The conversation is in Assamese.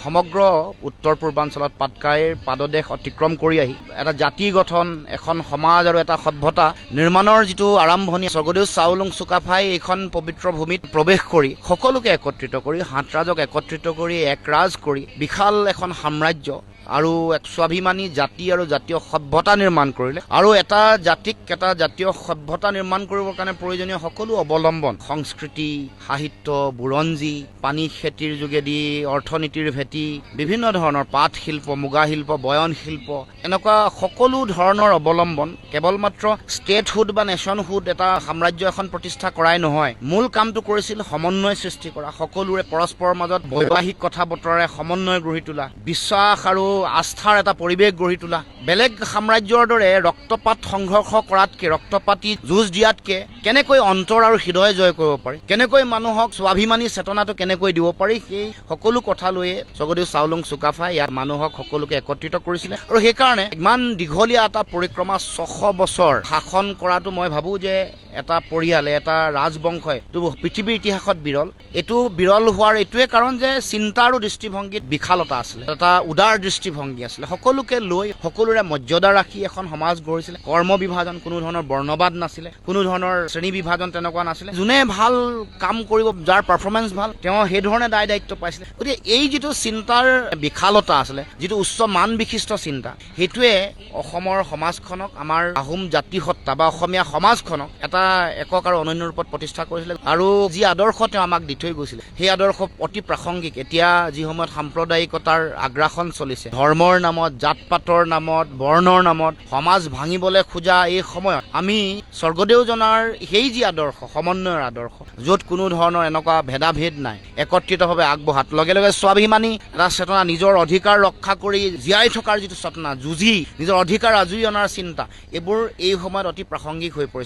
সমগ্ৰ উত্তৰ পূৰ্বাঞ্চলত পাটকাইৰ পাদদেশ অতিক্ৰম কৰি আহি এটা জাতি গঠন, এখন সমাজ আৰু এটা সভ্যতা নিৰ্মাণৰ যিটো আৰম্ভণি, স্বৰ্গদেউ চাওলুং চুকাফাই এইখন পবিত্ৰ ভূমিত প্ৰৱেশ কৰি সকলোকে একত্ৰিত কৰি, সাতৰাজক একত্ৰিত কৰি একৰাজ কৰি বিশাল এখন সাম্ৰাজ্য আৰু এক স্বাভিমানী জাতি আৰু জাতীয় সভ্যতা নিৰ্মাণ কৰিলে। আৰু এটা জাতিক এটা জাতীয় সভ্যতা নিৰ্মাণ কৰিবৰ কাৰণে প্ৰয়োজনীয় সকলো অৱলম্বন, সংস্কৃতি, সাহিত্য, বুৰঞ্জী, পানী খেতিৰ যোগেদি অৰ্থনীতিৰ ভেটি, বিভিন্ন ধৰণৰ পাট শিল্প, মুগা শিল্প, বয়ন শিল্প, এনেকুৱা সকলো ধৰণৰ অৱলম্বন কেৱল মাত্ৰ ষ্টেটহুড বা নেশ্যনহুড এটা সাম্ৰাজ্য এখন প্ৰতিষ্ঠা কৰাই নহয়, মূল কামটো কৰিছিল সমন্বয় সৃষ্টি কৰা, সকলোৰে পৰস্পৰৰ মাজত বৈবাহিক কথা বতৰাৰে সমন্বয় গঢ়ি তোলা, বিশ্বাস আৰু আস্থাৰ এটা পৰিৱেশ গঢ়ি তোলা। বেলেগ সাম্ৰাজ্যৰ দৰে ৰক্তপাত সংঘৰ্ষ কৰাতকে, ৰক্তপাতি যুঁজ দিয়াতকে কেনেকৈ অন্তৰ আৰু হৃদয় জয় কৰিব পাৰি, কেনেকৈ মানুহক স্বাভিমানী চেতনাটো কেনেকৈ দিব পাৰি, সেই সকলো কথা লৈয়ে স্বৰ্গদেউ চাওলুং চুকাফাই ইয়াত মানুহক সকলোকে একত্ৰিত কৰিছিলে। আৰু সেইকাৰণে ইমান দীঘলীয়া এটা পৰিক্ৰমা 600 বছৰ শাসন কৰাটো মই ভাবোঁ যে এটা পৰিয়ালে, এটা ৰাজবংশই এইটো পৃথিৱীৰ ইতিহাসত বিৰল। এইটো বিৰল হোৱাৰ এইটোৱে কাৰণ যে চিন্তা আৰু দৃষ্টিভংগীত বিশালতা আছিলে, এটা উদাৰ দৃষ্টিভংগী আছিলে, সকলোকে লৈ সকলোৰে মৰ্যাদা ৰাখি এখন সমাজ গঢ়িছিলে। কৰ্ম বিভাজন, কোনো ধৰণৰ বৰ্ণবাদ নাছিলে, কোনো ধৰণৰ শ্ৰেণী বিভাজন তেনেকুৱা নাছিলে। যোনে ভাল কাম কৰিব, যাৰ পাৰফৰ্মেঞ্চ ভাল, তেওঁ সেই ধৰণে দায় দায়িত্ব পাইছিলে। গতিকে এই যিটো চিন্তাৰ বিশালতা আছিলে, যিটো উচ্চ মান বিশিষ্ট চিন্তা, সেইটোৱে অসমৰ সমাজখনক, আমাৰ আহোম জাতিসত্তা বা অসমীয়া সমাজখনক এটা একক আৰু অনন্য ৰূপত প্ৰতিষ্ঠা কৰিছিলে। আৰু যি আদৰ্শ তেওঁ আমাক দি থৈ গৈছিলে, সেই আদৰ্শ অতি প্ৰাসংগিক। এতিয়া যি সময়ত সাম্প্ৰদায়িকতাৰ আগ্ৰাসন চলিছে, ধৰ্মৰ নামত, জাত পাতৰ নামত, বৰ্ণৰ নামত সমাজ ভাঙিবলৈ খোজা এই সময়ত আমি স্বৰ্গদেউজনাৰ সেই যি আদৰ্শ, সমন্বয়ৰ আদৰ্শ, য'ত কোনো ধৰণৰ এনেকুৱা ভেদাভেদ নাই, একত্ৰিতভাৱে আগবঢ়াত, লগে লগে স্বাভিমানী এটা চেতনা, নিজৰ অধিকাৰ ৰক্ষা কৰি জীয়াই থকাৰ যিটো চেতনা, যুঁজি নিজৰ অধিকাৰ আজুৰি অনাৰ চিন্তা, এইবোৰ এই সময়ত অতি প্ৰাসংগিক হৈ পৰিছে।